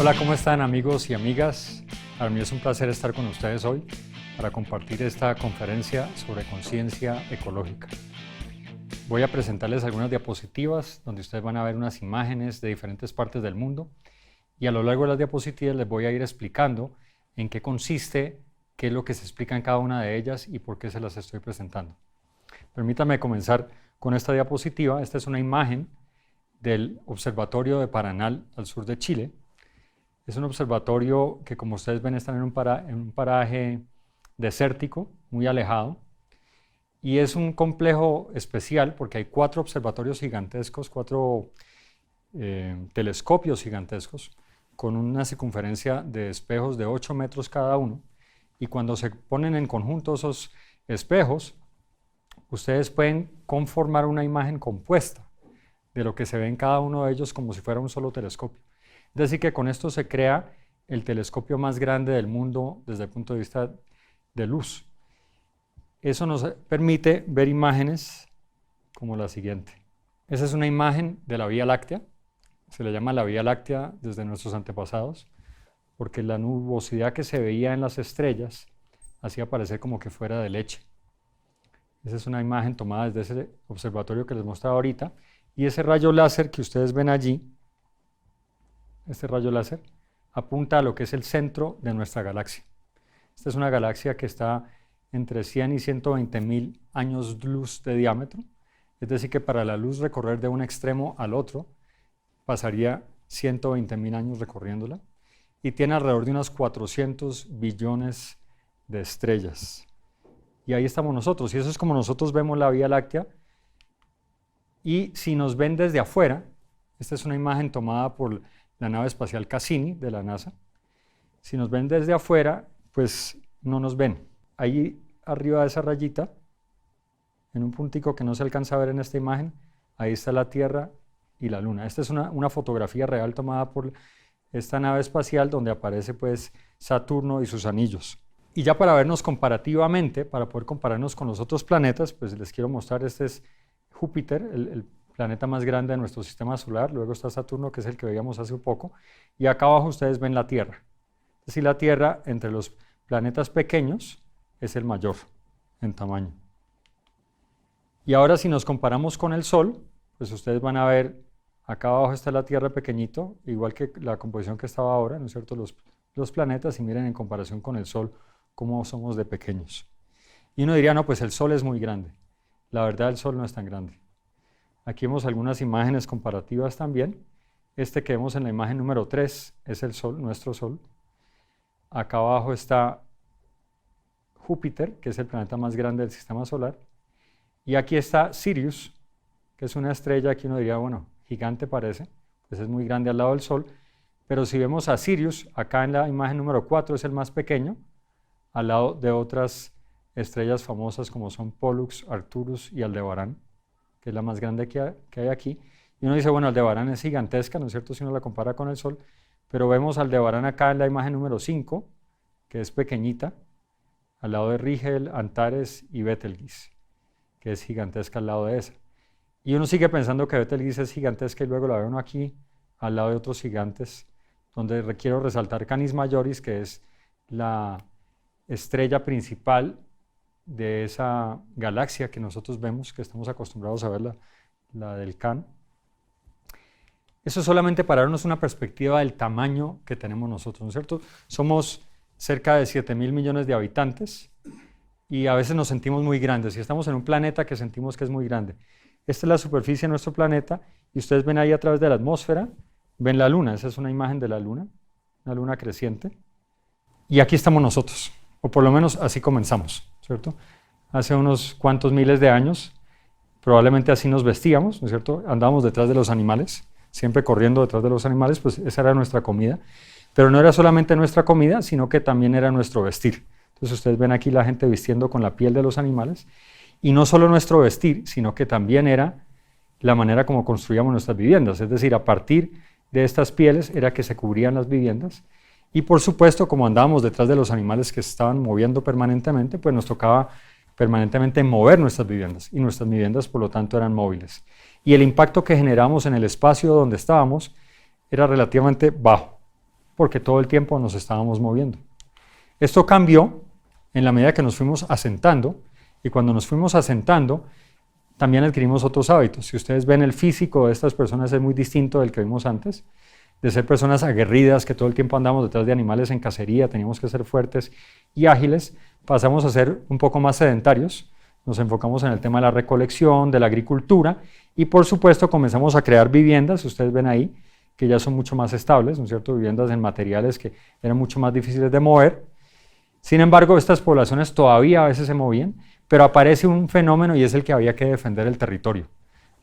Hola, ¿cómo están amigos y amigas? Para mí es un placer estar con ustedes hoy para compartir esta conferencia sobre conciencia ecológica. Voy a presentarles algunas diapositivas donde ustedes van a ver unas imágenes de diferentes partes del mundo y a lo largo de las diapositivas les voy a ir explicando en qué consiste, qué es lo que se explica en cada una de ellas y por qué se las estoy presentando. Permítanme comenzar con esta diapositiva. Esta es una imagen del Observatorio de Paranal al sur de Chile. Es un observatorio que, como ustedes ven, está en un paraje desértico, muy alejado, y es un complejo especial porque hay 4 observatorios gigantescos, 4 telescopios gigantescos, con una circunferencia de espejos de 8 metros cada uno, y cuando se ponen en conjunto esos espejos, ustedes pueden conformar una imagen compuesta de lo que se ve en cada uno de ellos como si fuera un solo telescopio. Es decir, que con esto se crea el telescopio más grande del mundo desde el punto de vista de luz. Eso nos permite ver imágenes como la siguiente. Esa es una imagen de la Vía Láctea. Se le llama la Vía Láctea desde nuestros antepasados, porque la nubosidad que se veía en las estrellas hacía parecer como que fuera de leche. Esa es una imagen tomada desde ese observatorio que les mostraba ahorita. Y ese rayo láser que ustedes ven allí, este rayo láser, apunta a lo que es el centro de nuestra galaxia. Esta es una galaxia que está entre 100 y 120 mil años luz de diámetro, es decir que para la luz recorrer de un extremo al otro pasaría 120 mil años recorriéndola, y tiene alrededor de unos 400 billones de estrellas. Y ahí estamos nosotros, y eso es como nosotros vemos la Vía Láctea. Y si nos ven desde afuera, esta es una imagen tomada por la nave espacial Cassini de la NASA. Si nos ven desde afuera, pues no nos ven. Ahí arriba de esa rayita, en un puntico que no se alcanza a ver en esta imagen, ahí está la Tierra y la Luna. Esta es una fotografía real tomada por esta nave espacial donde aparece pues Saturno y sus anillos. Y ya para vernos comparativamente, para poder compararnos con los otros planetas, pues les quiero mostrar, este es Júpiter, el planeta más grande de nuestro sistema solar. Luego está Saturno, que es el que veíamos hace un poco, y acá abajo ustedes ven la Tierra. Es decir, la Tierra entre los planetas pequeños es el mayor en tamaño. Y ahora si nos comparamos con el Sol, pues ustedes van a ver, acá abajo está la Tierra pequeñito, igual que la composición que estaba ahora, ¿no es cierto?, los planetas, y miren en comparación con el Sol cómo somos de pequeños. Y uno diría, no, pues el Sol es muy grande. La verdad, el Sol no es tan grande. Aquí vemos algunas imágenes comparativas también. Este que vemos en la imagen número 3 es el Sol, nuestro Sol. Acá abajo está Júpiter, que es el planeta más grande del sistema solar. Y aquí está Sirius, que es una estrella que uno diría, bueno, gigante parece, pues es muy grande al lado del Sol. Pero si vemos a Sirius, acá en la imagen número 4 es el más pequeño, al lado de otras estrellas famosas como son Pollux, Arcturus y Aldebarán, que es la más grande que hay aquí. Y uno dice, bueno, Aldebarán es gigantesca, ¿no es cierto?, si uno la compara con el Sol, pero vemos Aldebarán acá en la imagen número 5, que es pequeñita, al lado de Rigel, Antares y Betelgeuse, que es gigantesca al lado de esa. Y uno sigue pensando que Betelgeuse es gigantesca y luego la ve uno aquí, al lado de otros gigantes, donde quiero resaltar Canis Majoris, que es la estrella principal de esa galaxia que nosotros vemos, que estamos acostumbrados a ver, la del Can. Eso es solamente para darnos una perspectiva del tamaño que tenemos nosotros, ¿no es cierto? Somos cerca de 7.000 millones de habitantes y a veces nos sentimos muy grandes, y estamos en un planeta que sentimos que es muy grande. Esta es la superficie de nuestro planeta, y ustedes ven ahí a través de la atmósfera, ven la Luna. Esa es una imagen de la Luna, una luna creciente, y aquí estamos nosotros, o por lo menos así comenzamos, ¿cierto? Hace unos cuantos miles de años, probablemente así nos vestíamos, ¿no es cierto? Andábamos detrás de los animales, siempre corriendo detrás de los animales, pues esa era nuestra comida. Pero no era solamente nuestra comida, sino que también era nuestro vestir. Entonces ustedes ven aquí la gente vistiendo con la piel de los animales, y no solo nuestro vestir, sino que también era la manera como construíamos nuestras viviendas. Es decir, a partir de estas pieles era que se cubrían las viviendas. Y por supuesto, como andábamos detrás de los animales que se estaban moviendo permanentemente, pues nos tocaba permanentemente mover nuestras viviendas, y nuestras viviendas por lo tanto eran móviles. Y el impacto que generamos en el espacio donde estábamos era relativamente bajo. porque todo el tiempo nos estábamos moviendo. Esto cambió en la medida que nos fuimos asentando, y cuando nos fuimos asentando, también adquirimos otros hábitos. Si ustedes ven, el físico de estas personas es muy distinto del que vimos antes, de ser personas aguerridas, que todo el tiempo andamos detrás de animales en cacería, teníamos que ser fuertes y ágiles, pasamos a ser un poco más sedentarios, nos enfocamos en el tema de la recolección, de la agricultura, y por supuesto comenzamos a crear viviendas, ustedes ven ahí, que ya son mucho más estables, ¿no es cierto? Viviendas en materiales que eran mucho más difíciles de mover. Sin embargo, estas poblaciones todavía a veces se movían, pero aparece un fenómeno y es el que había que defender el territorio.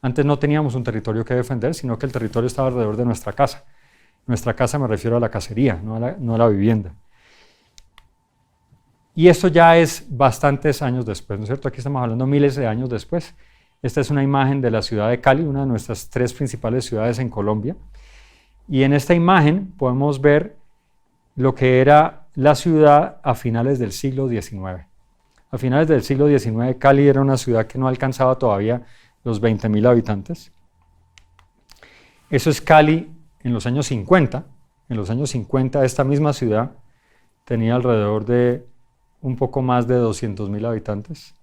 Antes no teníamos un territorio que defender, sino que el territorio estaba alrededor de nuestra casa. Nuestra casa me refiero a la cacería, no a la vivienda. Y esto ya es bastantes años después, ¿no es cierto? Aquí estamos hablando miles de años después. Esta es una imagen de la ciudad de Cali, una de nuestras 3 principales ciudades en Colombia. Y en esta imagen podemos ver lo que era la ciudad a finales del siglo XIX. A finales del siglo XIX, Cali era una ciudad que no alcanzaba todavía los 20.000 habitantes. Eso es Cali en los años 50. En los años 50 esta misma ciudad tenía alrededor de un poco más de 200.000 habitantes.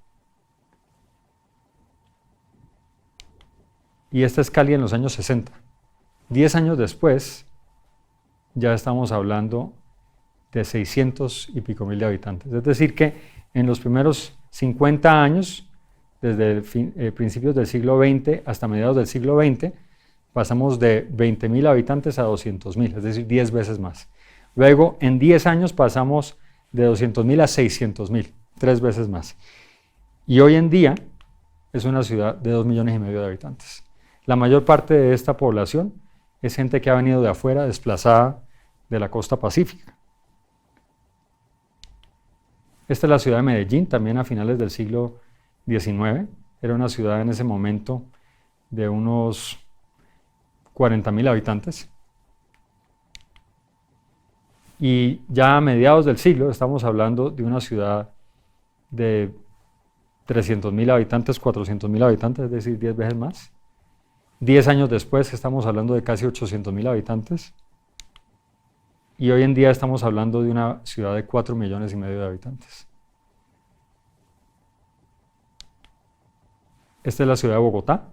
Y esta es Cali en los años 60. 10 años después, ya estamos hablando de 600 y pico mil de habitantes. Es decir que en los primeros 50 años, desde principios del siglo XX hasta mediados del siglo XX, pasamos de 20.000 habitantes a 200.000, es decir, 10 veces más. Luego, en 10 años pasamos de 200.000 a 600.000, 3 veces más. Y hoy en día es una ciudad de 2,5 millones de habitantes. La mayor parte de esta población es gente que ha venido de afuera, desplazada de la costa pacífica. Esta es la ciudad de Medellín, también a finales del siglo XIX. Era una ciudad en ese momento de unos 40.000 habitantes. Y ya a mediados del siglo estamos hablando de una ciudad de 300.000 habitantes, 400.000 habitantes, es decir, 10 veces más. 10 años después estamos hablando de casi 800.000 habitantes. Y hoy en día estamos hablando de una ciudad de 4,5 millones de habitantes. Esta es la ciudad de Bogotá,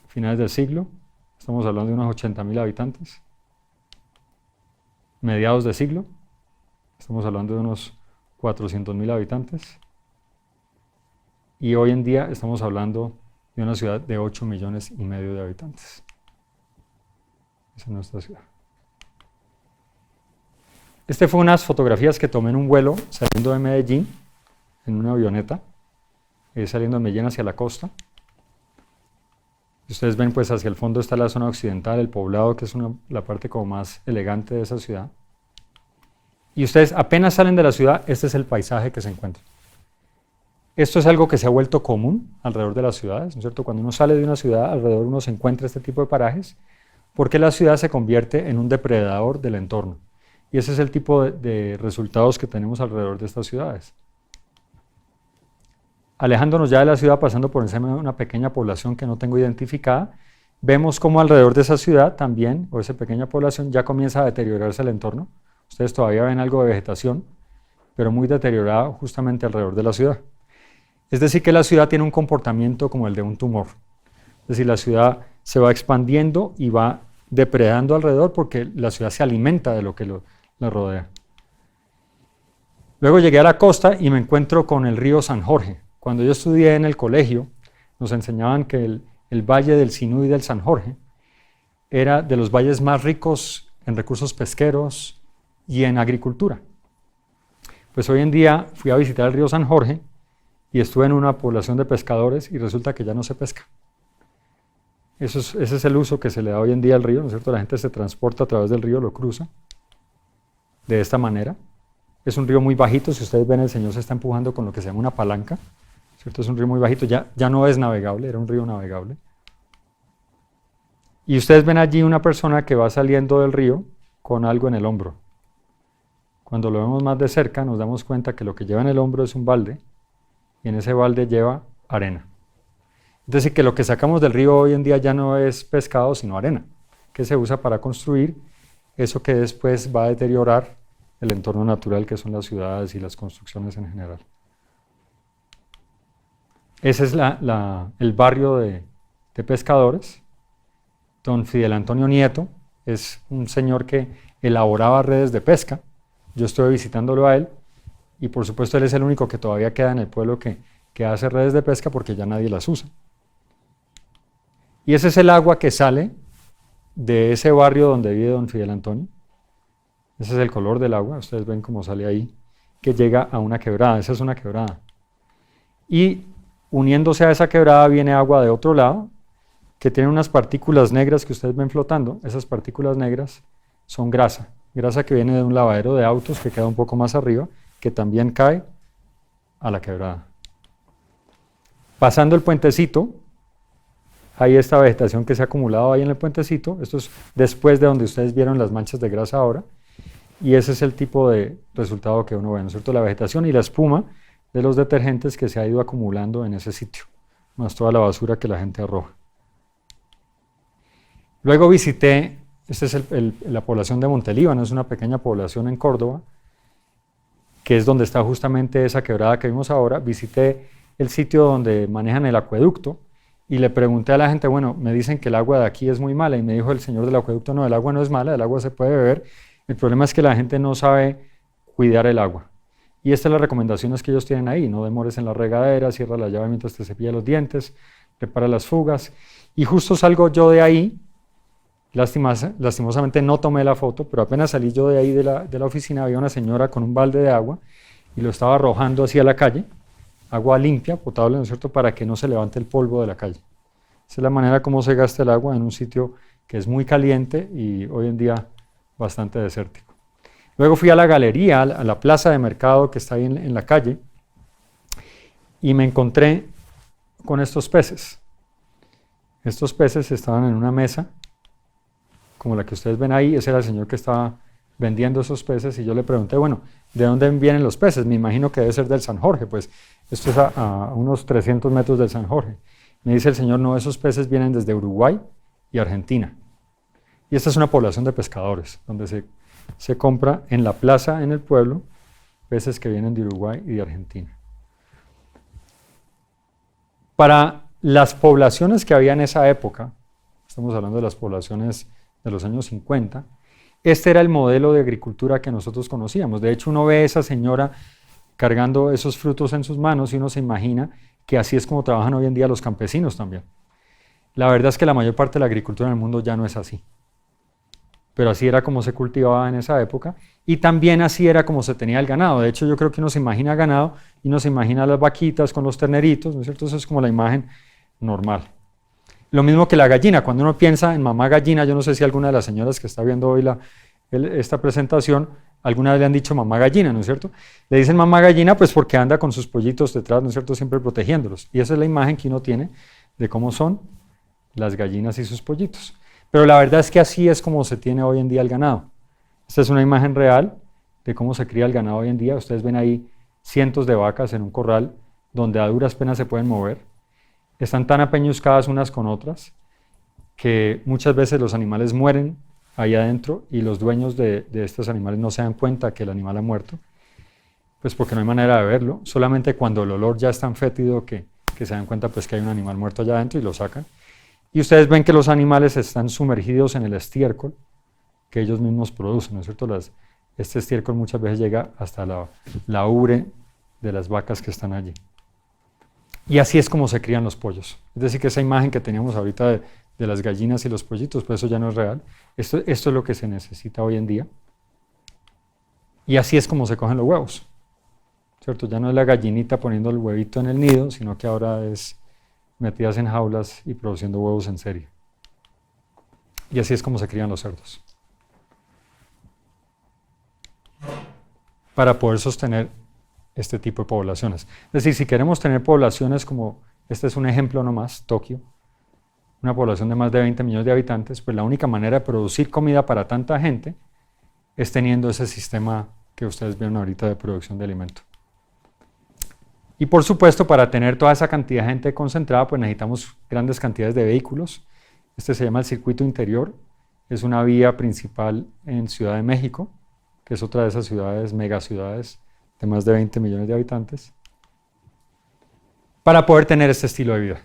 finales del siglo. Estamos hablando de unos 80.000 habitantes. Mediados de siglo, estamos hablando de unos 400.000 habitantes. Y hoy en día estamos hablando de una ciudad de 8,5 millones de habitantes. Esa es nuestra ciudad. Estas fueron unas fotografías que tomé en un vuelo saliendo de Medellín, en una avioneta, saliendo de Medellín hacia la costa. Ustedes ven, pues hacia el fondo está la zona occidental, el poblado, que es la parte como más elegante de esa ciudad. Y ustedes apenas salen de la ciudad, este es el paisaje que se encuentra. Esto es algo que se ha vuelto común alrededor de las ciudades, ¿no es cierto? Cuando uno sale de una ciudad, alrededor uno se encuentra este tipo de parajes, porque la ciudad se convierte en un depredador del entorno. Y ese es el tipo de resultados que tenemos alrededor de estas ciudades. Alejándonos ya de la ciudad, pasando por encima de una pequeña población que no tengo identificada, vemos cómo alrededor de esa ciudad también, o esa pequeña población, ya comienza a deteriorarse el entorno. Ustedes todavía ven algo de vegetación, pero muy deteriorado justamente alrededor de la ciudad. Es decir, que la ciudad tiene un comportamiento como el de un tumor. Es decir, la ciudad se va expandiendo y va depredando alrededor porque la ciudad se alimenta de lo que la rodea. Luego llegué a la costa y me encuentro con el río San Jorge. Cuando yo estudié en el colegio, nos enseñaban que el valle del Sinú y del San Jorge era de los valles más ricos en recursos pesqueros y en agricultura. Pues hoy en día fui a visitar el río San Jorge y estuve en una población de pescadores y resulta que ya no se pesca. Ese es el uso que se le da hoy en día al río, ¿no es cierto? La gente se transporta a través del río, lo cruza de esta manera. Es un río muy bajito, si ustedes ven el señor se está empujando con lo que se llama una palanca, ¿cierto? Es un río muy bajito, ya no es navegable, era un río navegable. Y ustedes ven allí una persona que va saliendo del río con algo en el hombro. Cuando lo vemos más de cerca nos damos cuenta que lo que lleva en el hombro es un balde y en ese balde lleva arena. Es decir, que lo que sacamos del río hoy en día ya no es pescado, sino arena, que se usa para construir eso que después va a deteriorar el entorno natural que son las ciudades y las construcciones en general. Ese es el barrio de pescadores. Don Fidel Antonio Nieto es un señor que elaboraba redes de pesca. Yo estuve visitándolo a él y por supuesto él es el único que todavía queda en el pueblo que hace redes de pesca porque ya nadie las usa. Y ese es el agua que sale de ese barrio donde vive don Fidel Antonio. Ese es el color del agua, ustedes ven cómo sale ahí, que llega a una quebrada, esa es una quebrada. Y uniéndose a esa quebrada viene agua de otro lado, que tiene unas partículas negras que ustedes ven flotando. Esas partículas negras son grasa que viene de un lavadero de autos que queda un poco más arriba, que también cae a la quebrada. Pasando el puentecito, hay esta vegetación que se ha acumulado ahí en el puentecito. Esto es después de donde ustedes vieron las manchas de grasa ahora. Y ese es el tipo de resultado que uno ve, ¿no es cierto? La vegetación y la espuma de los detergentes que se ha ido acumulando en ese sitio, más toda la basura que la gente arroja. Luego visité, esta es la población de Montelíbano, es una pequeña población en Córdoba, que es donde está justamente esa quebrada que vimos ahora. Visité el sitio donde manejan el acueducto y le pregunté a la gente, bueno, me dicen que el agua de aquí es muy mala, y me dijo el señor del acueducto, no, el agua no es mala, el agua se puede beber, el problema es que la gente no sabe cuidar el agua. Y estas son las recomendaciones que ellos tienen ahí: no demores en la regadera, cierra la llave mientras te cepillas los dientes, prepara las fugas. Y justo salgo yo de ahí, lastimosamente no tomé la foto, pero apenas salí yo de ahí de la oficina, había una señora con un balde de agua y lo estaba arrojando hacia la calle, agua limpia, potable, ¿no es cierto?, para que no se levante el polvo de la calle. Esa es la manera como se gasta el agua en un sitio que es muy caliente y hoy en día bastante desértico. Luego fui a la galería, a la plaza de mercado que está ahí en la calle, y me encontré con estos peces. Estos peces estaban en una mesa, como la que ustedes ven ahí. Ese era el señor que estaba vendiendo esos peces, y yo le pregunté, bueno, ¿de dónde vienen los peces? Me imagino que debe ser del San Jorge, pues esto es a unos 300 metros del San Jorge. Me dice el señor, no, esos peces vienen desde Uruguay y Argentina. Y esta es una población de pescadores, donde se compra en la plaza, en el pueblo, peces que vienen de Uruguay y de Argentina. Para las poblaciones que había en esa época, estamos hablando de las poblaciones de los años 50, este era el modelo de agricultura que nosotros conocíamos. De hecho, uno ve a esa señora cargando esos frutos en sus manos y uno se imagina que así es como trabajan hoy en día los campesinos también. La verdad es que la mayor parte de la agricultura en el mundo ya no es así, pero así era como se cultivaba en esa época, y también así era como se tenía el ganado. De hecho, yo creo que uno se imagina ganado y uno se imagina las vaquitas con los terneritos, ¿no es cierto? Eso es como la imagen normal. Lo mismo que la gallina. Cuando uno piensa en mamá gallina, yo no sé si alguna de las señoras que está viendo hoy esta presentación, alguna vez le han dicho mamá gallina, ¿no es cierto? Le dicen mamá gallina pues porque anda con sus pollitos detrás, ¿no es cierto?, siempre protegiéndolos. Y esa es la imagen que uno tiene de cómo son las gallinas y sus pollitos. Pero la verdad es que así es como se tiene hoy en día el ganado. Esta es una imagen real de cómo se cría el ganado hoy en día. Ustedes ven ahí cientos de vacas en un corral donde a duras penas se pueden mover. Están tan apeñuscadas unas con otras que muchas veces los animales mueren ahí adentro y los dueños de estos animales no se dan cuenta que el animal ha muerto, pues porque no hay manera de verlo. Solamente cuando el olor ya es tan fétido que se dan cuenta pues que hay un animal muerto allá adentro y lo sacan. Y ustedes ven que los animales están sumergidos en el estiércol que ellos mismos producen, ¿no es cierto? Este estiércol muchas veces llega hasta la ubre de las vacas que están allí. Y así es como se crían los pollos. Es decir, que esa imagen que teníamos ahorita de las gallinas y los pollitos, pues eso ya no es real. Esto es lo que se necesita hoy en día. Y así es como se cogen los huevos, ¿cierto? Ya no es la gallinita poniendo el huevito en el nido, sino que ahora es metidas en jaulas y produciendo huevos en serie. Y así es como se crían los cerdos. Para poder sostener este tipo de poblaciones. Es decir, si queremos tener poblaciones como, este es un ejemplo nomás, Tokio, una población de más de 20 millones de habitantes, pues la única manera de producir comida para tanta gente es teniendo ese sistema que ustedes vieron ahorita de producción de alimento. Y por supuesto, para tener toda esa cantidad de gente concentrada, pues necesitamos grandes cantidades de vehículos. Este se llama el circuito interior. es una vía principal en Ciudad de México, que es otra de esas ciudades, megaciudades de más de 20 millones de habitantes, para poder tener este estilo de vida,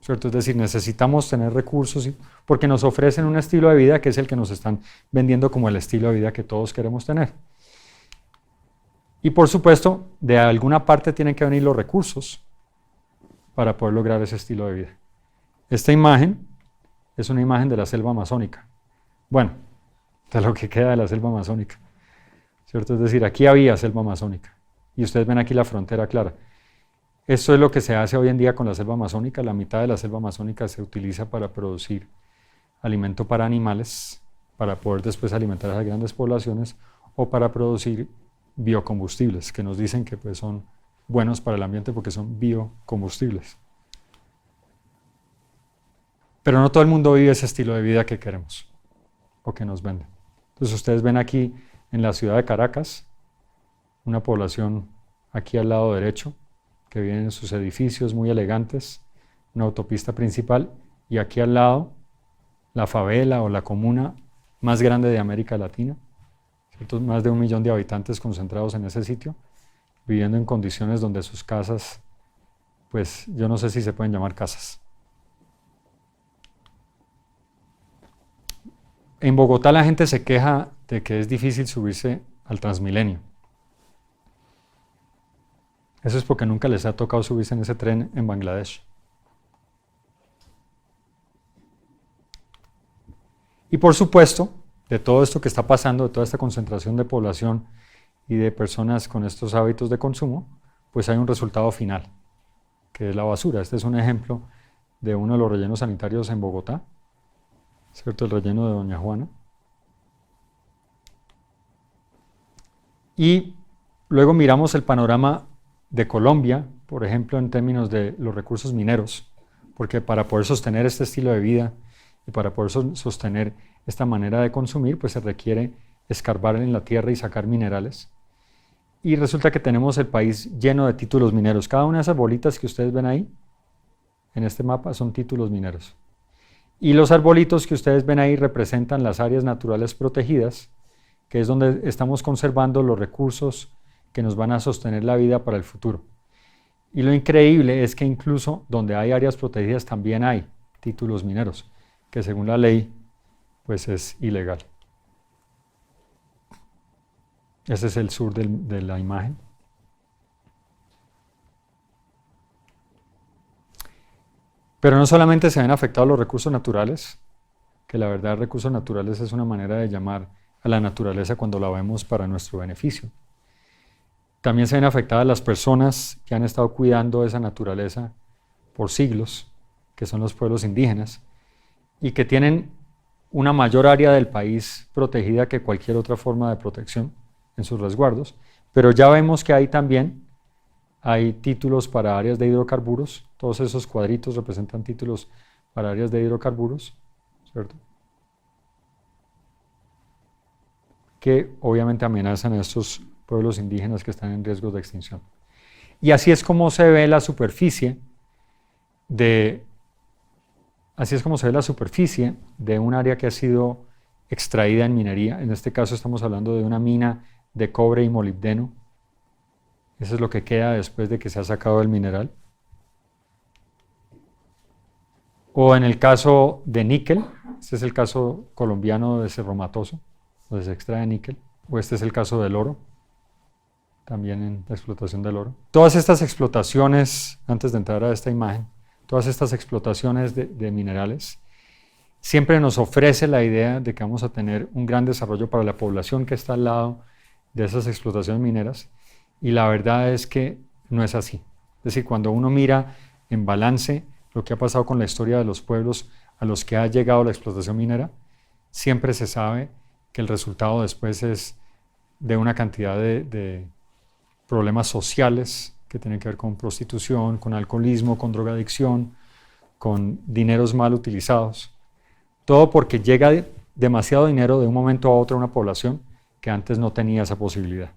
¿cierto? Es decir, necesitamos tener recursos porque nos ofrecen un estilo de vida que es el que nos están vendiendo como el estilo de vida que todos queremos tener. Y por supuesto, de alguna parte tienen que venir los recursos para poder lograr ese estilo de vida. Esta imagen es una imagen de la selva amazónica. Bueno, de lo que queda de la selva amazónica, ¿cierto? Es decir, aquí había selva amazónica y ustedes ven aquí la frontera clara. Esto es lo que se hace hoy en día con la selva amazónica. La mitad de la selva amazónica se utiliza para producir alimento para animales, para poder después alimentar a las grandes poblaciones o para producir biocombustibles, que nos dicen que pues, son buenos para el ambiente porque son biocombustibles. Pero no todo el mundo vive ese estilo de vida que queremos o que nos venden. Entonces ustedes ven aquí en la ciudad de Caracas, una población aquí al lado derecho, que vive en sus edificios muy elegantes, una autopista principal, y aquí al lado la favela o la comuna más grande de América Latina, ¿cierto? Más de 1 millón de habitantes concentrados en ese sitio, viviendo en condiciones donde sus casas, pues yo no sé si se pueden llamar casas. En Bogotá la gente se queja de que es difícil subirse al Transmilenio. Eso es porque nunca les ha tocado subirse en ese tren en Bangladesh. Y por supuesto, de todo esto que está pasando, de toda esta concentración de población y de personas con estos hábitos de consumo, pues hay un resultado final, que es la basura. Este es un ejemplo de uno de los rellenos sanitarios en Bogotá, ¿cierto? El relleno de Doña Juana. Y luego miramos el panorama de Colombia, por ejemplo, en términos de los recursos mineros, porque para poder sostener este estilo de vida y para poder sostener esta manera de consumir, pues se requiere escarbar en la tierra y sacar minerales. Y resulta que tenemos el país lleno de títulos mineros. Cada una de esas bolitas que ustedes ven ahí, en este mapa, son títulos mineros. Y los arbolitos que ustedes ven ahí representan las áreas naturales protegidas, que es donde estamos conservando los recursos que nos van a sostener la vida para el futuro. Y lo increíble es que incluso donde hay áreas protegidas también hay títulos mineros, que según la ley, pues es ilegal. Ese es el sur de la imagen. Pero no solamente se ven afectados los recursos naturales, que la verdad recursos naturales es una manera de llamar a la naturaleza cuando la vemos para nuestro beneficio. También se ven afectadas las personas que han estado cuidando esa naturaleza por siglos, que son los pueblos indígenas, y que tienen una mayor área del país protegida que cualquier otra forma de protección en sus resguardos, pero ya vemos que ahí también hay títulos para áreas de hidrocarburos, todos esos cuadritos representan títulos para áreas de hidrocarburos, ¿cierto? Que obviamente amenazan a estos pueblos indígenas que están en riesgo de extinción. Y así es como se ve la superficie de un área que ha sido extraída en minería. En este caso estamos hablando de una mina de cobre y molibdeno. Eso es lo que queda después de que se ha sacado el mineral. O en el caso de níquel, este es el caso colombiano de Cerro Matoso, donde se extrae níquel. O este es el caso del oro, también en la explotación del oro. Todas estas explotaciones, antes de entrar a esta imagen, todas estas explotaciones de minerales, siempre nos ofrece la idea de que vamos a tener un gran desarrollo para la población que está al lado de esas explotaciones mineras, y la verdad es que no es así. Es decir, cuando uno mira en balance lo que ha pasado con la historia de los pueblos a los que ha llegado la explotación minera, siempre se sabe que el resultado después es de una cantidad de problemas sociales que tienen que ver con prostitución, con alcoholismo, con drogadicción, con dineros mal utilizados. Todo porque llega demasiado dinero de un momento a otro a una población que antes no tenía esa posibilidad.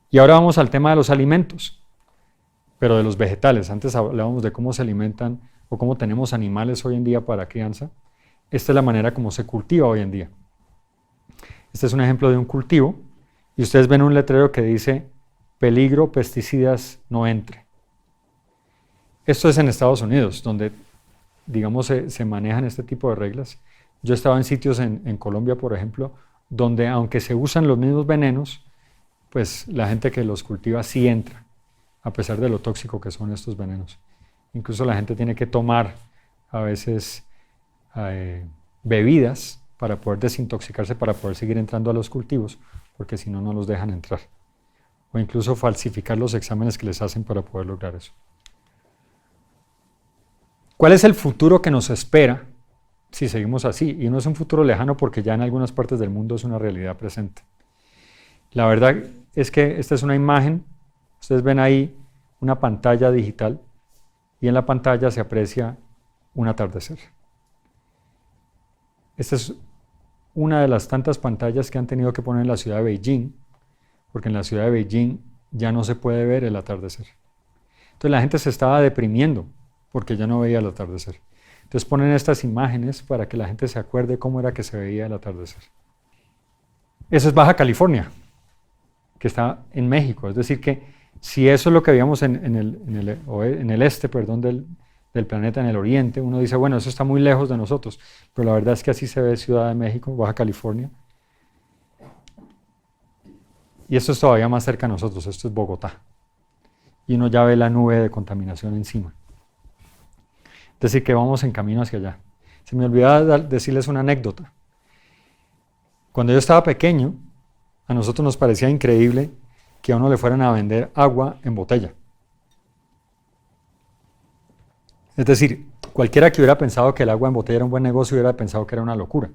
Y ahora vamos al tema de los alimentos, pero de los vegetales. Antes hablábamos de cómo se alimentan o cómo tenemos animales hoy en día para crianza. esta es la manera como se cultiva hoy en día. Este es un ejemplo de un cultivo y ustedes ven un letrero que dice peligro, pesticidas, no entre. Esto es en Estados Unidos, donde digamos se manejan este tipo de reglas. Yo estaba en sitios en Colombia, por ejemplo, donde aunque se usan los mismos venenos, pues la gente que los cultiva sí entra, a pesar de lo tóxico que son estos venenos. Incluso la gente tiene que tomar a veces bebidas para poder desintoxicarse, para poder seguir entrando a los cultivos, porque si no, no los dejan entrar. O incluso falsificar los exámenes que les hacen para poder lograr eso. ¿Cuál es el futuro que nos espera si seguimos así? Y no es un futuro lejano porque ya en algunas partes del mundo es una realidad presente. La verdad es que esta es una imagen, ustedes ven ahí una pantalla digital y en la pantalla se aprecia un atardecer. Esta es una de las tantas pantallas que han tenido que poner en la ciudad de Beijing, porque en la ciudad de Beijing ya no se puede ver el atardecer. Entonces la gente se estaba deprimiendo porque ya no veía el atardecer. Entonces ponen estas imágenes para que la gente se acuerde cómo era que se veía el atardecer. Eso es Baja California, que está en México. Es decir que si eso es lo que veíamos en el este del planeta, en el oriente, uno dice, bueno, eso está muy lejos de nosotros, pero la verdad es que así se ve Ciudad de México, Baja California. Y esto es todavía más cerca de nosotros, esto es Bogotá. Y uno ya ve la nube de contaminación encima. Es decir, que vamos en camino hacia allá. Se me olvidaba decirles una anécdota. Cuando yo estaba pequeño, a nosotros nos parecía increíble que a uno le fueran a vender agua en botella. Es decir, cualquiera que hubiera pensado que el agua en botella era un buen negocio hubiera pensado que era una locura.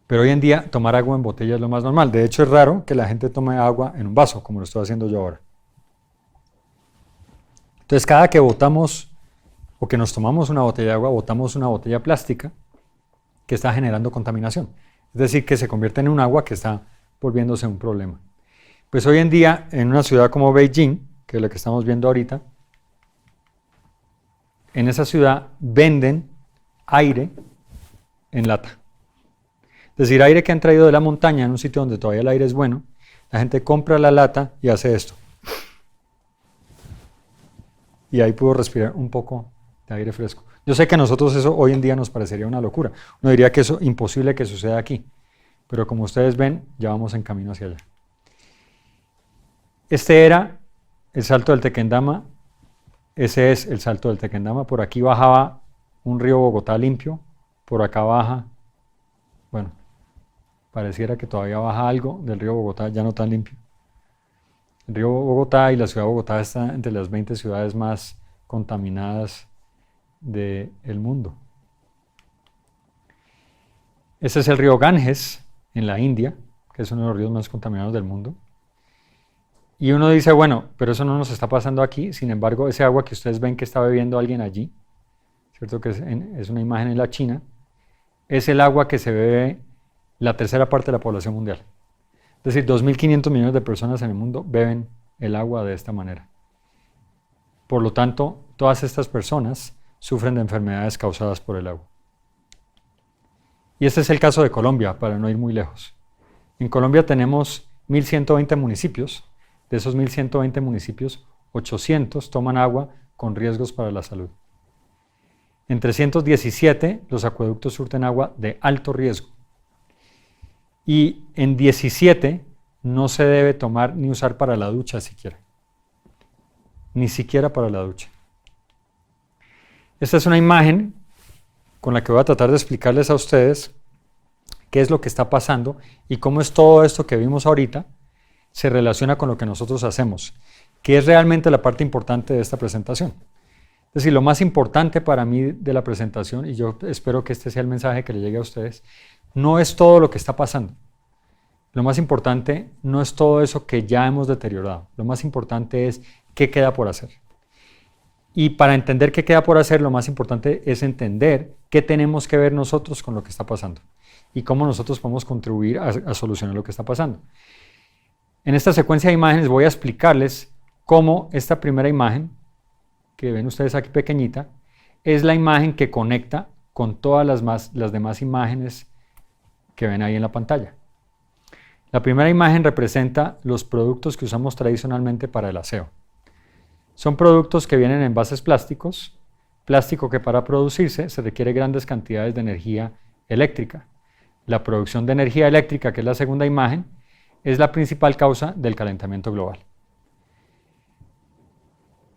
Pero hoy en día tomar agua en botella es lo más normal. De hecho, es raro que la gente tome agua en un vaso, como lo estoy haciendo yo ahora. Entonces, cada que botamos o que nos tomamos una botella de agua, botamos una botella plástica que está generando contaminación. Es decir, que se convierte en un agua que está volviéndose un problema. Pues hoy en día, en una ciudad como Beijing, que es la que estamos viendo ahorita, en esa ciudad venden aire en lata. Es decir, aire que han traído de la montaña en un sitio donde todavía el aire es bueno, la gente compra la lata y hace esto. Y ahí pudo respirar un poco de aire fresco. Yo sé que a nosotros eso hoy en día nos parecería una locura. Uno diría que eso es imposible que suceda aquí. Pero como ustedes ven, ya vamos en camino hacia allá. Este era el Salto del Tequendama. Ese es el Salto del Tequendama. Por aquí bajaba un río Bogotá limpio. Por acá baja, bueno, pareciera que todavía baja algo del río Bogotá, ya no tan limpio. El río Bogotá y la ciudad de Bogotá están entre las 20 ciudades más contaminadas del mundo. Este es el río Ganges en la India, que es uno de los ríos más contaminados del mundo. Y uno dice, bueno, pero eso no nos está pasando aquí. Sin embargo, ese agua que ustedes ven que está bebiendo alguien allí, ¿cierto? Que es una imagen en la China, es el agua que se bebe la tercera parte de la población mundial. Es decir, 2.500 millones de personas en el mundo beben el agua de esta manera. Por lo tanto, todas estas personas sufren de enfermedades causadas por el agua. Y este es el caso de Colombia, para no ir muy lejos. En Colombia tenemos 1.120 municipios. De esos 1.120 municipios, 800 toman agua con riesgos para la salud. En 317, los acueductos surten agua de alto riesgo. Y en 17 no se debe tomar ni usar para la ducha siquiera. Ni siquiera para la ducha. Esta es una imagen con la que voy a tratar de explicarles a ustedes qué es lo que está pasando y cómo es todo esto que vimos ahorita se relaciona con lo que nosotros hacemos, que es realmente la parte importante de esta presentación. Es decir, lo más importante para mí de la presentación, y yo espero que este sea el mensaje que le llegue a ustedes, no es todo lo que está pasando. Lo más importante no es todo eso que ya hemos deteriorado. Lo más importante es qué queda por hacer. Y para entender qué queda por hacer, lo más importante es entender qué tenemos que ver nosotros con lo que está pasando y cómo nosotros podemos contribuir a solucionar lo que está pasando. En esta secuencia de imágenes voy a explicarles cómo esta primera imagen, que ven ustedes aquí pequeñita, es la imagen que conecta con todas las demás imágenes que ven ahí en la pantalla. La primera imagen representa los productos que usamos tradicionalmente para el aseo. Son productos que vienen en envases plásticos, plástico que para producirse se requiere grandes cantidades de energía eléctrica. La producción de energía eléctrica, que es la segunda imagen, es la principal causa del calentamiento global.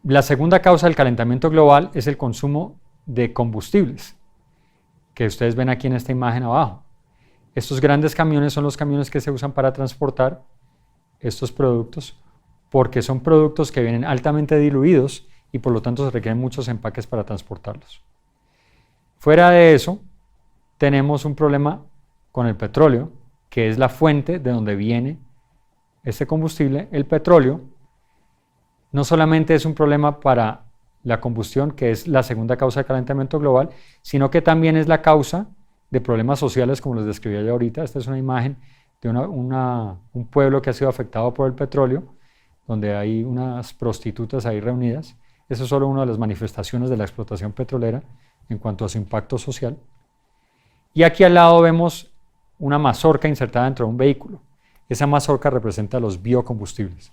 La segunda causa del calentamiento global es el consumo de combustibles, que ustedes ven aquí en esta imagen abajo. Estos grandes camiones son los camiones que se usan para transportar estos productos, porque son productos que vienen altamente diluidos y por lo tanto se requieren muchos empaques para transportarlos. Fuera de eso, tenemos un problema con el petróleo, que es la fuente de donde viene este combustible. El petróleo no solamente es un problema para la combustión, que es la segunda causa de calentamiento global, sino que también es la causa de problemas sociales, como les describía yo ahorita. Esta es una imagen de un pueblo que ha sido afectado por el petróleo, donde hay unas prostitutas ahí reunidas. Eso es solo una de las manifestaciones de la explotación petrolera en cuanto a su impacto social. Y aquí al lado vemos una mazorca insertada dentro de un vehículo. Esa mazorca representa los biocombustibles.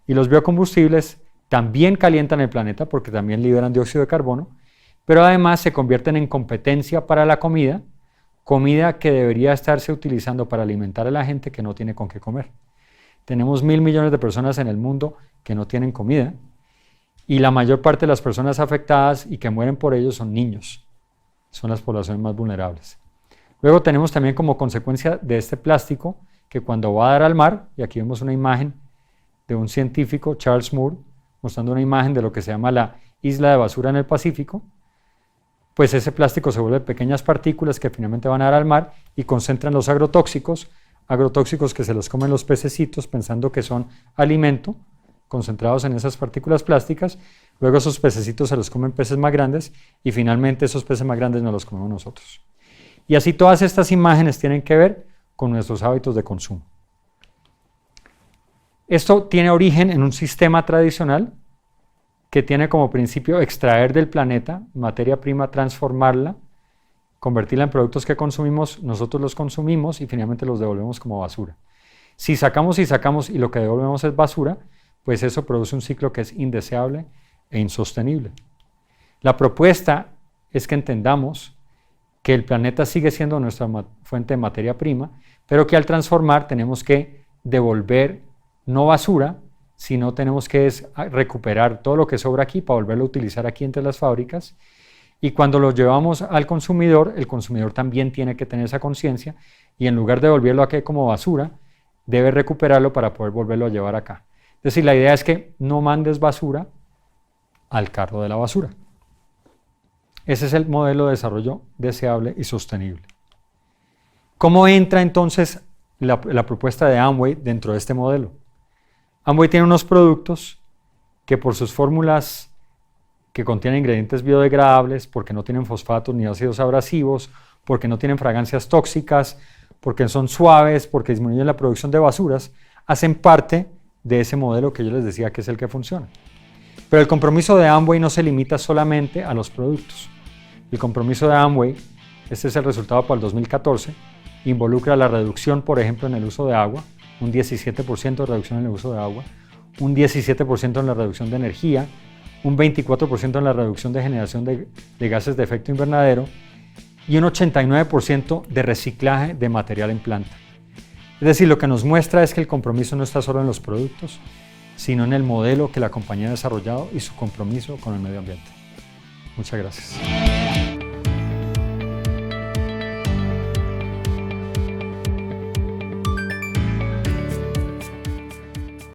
Y los biocombustibles también calientan el planeta porque también liberan dióxido de carbono, pero además se convierten en competencia para la comida que debería estarse utilizando para alimentar a la gente que no tiene con qué comer. Tenemos 1.000 millones de personas en el mundo que no tienen comida y la mayor parte de las personas afectadas y que mueren por ello son niños. Son las poblaciones más vulnerables. Luego tenemos también como consecuencia de este plástico que cuando va a dar al mar, y aquí vemos una imagen de un científico, Charles Moore, mostrando una imagen de lo que se llama la isla de basura en el Pacífico, pues ese plástico se vuelve pequeñas partículas que finalmente van a dar al mar y concentran los agrotóxicos que se los comen los pececitos pensando que son alimento, concentrados en esas partículas plásticas. Luego esos pececitos se los comen peces más grandes y finalmente esos peces más grandes nos los comemos nosotros. Y así todas estas imágenes tienen que ver con nuestros hábitos de consumo. Esto tiene origen en un sistema tradicional que tiene como principio extraer del planeta materia prima, transformarla, convertirla en productos que consumimos, nosotros los consumimos y finalmente los devolvemos como basura. Si sacamos y lo que devolvemos es basura, pues eso produce un ciclo que es indeseable e insostenible. La propuesta es que entendamos que el planeta sigue siendo nuestra fuente de materia prima, pero que al transformar tenemos que devolver no basura, sino tenemos que recuperar todo lo que sobra aquí para volverlo a utilizar aquí entre las fábricas. Y cuando lo llevamos al consumidor, el consumidor también tiene que tener esa conciencia y en lugar de devolverlo aquí como basura, debe recuperarlo para poder volverlo a llevar acá. Es decir, la idea es que no mandes basura al carro de la basura. Ese es el modelo de desarrollo deseable y sostenible. ¿Cómo entra entonces la propuesta de Amway dentro de este modelo? Amway tiene unos productos que por sus fórmulas que contienen ingredientes biodegradables, porque no tienen fosfatos ni ácidos abrasivos, porque no tienen fragancias tóxicas, porque son suaves, porque disminuyen la producción de basuras, hacen parte de ese modelo que yo les decía que es el que funciona. Pero el compromiso de Amway no se limita solamente a los productos. El compromiso de Amway, este es el resultado para el 2014, involucra la reducción, por ejemplo, en el uso de agua, un 17% de reducción en el uso de agua, un 17% en la reducción de energía, un 24% en la reducción de generación de gases de efecto invernadero y un 89% de reciclaje de material en planta. Es decir, lo que nos muestra es que el compromiso no está solo en los productos, sino en el modelo que la compañía ha desarrollado y su compromiso con el medio ambiente. Muchas gracias.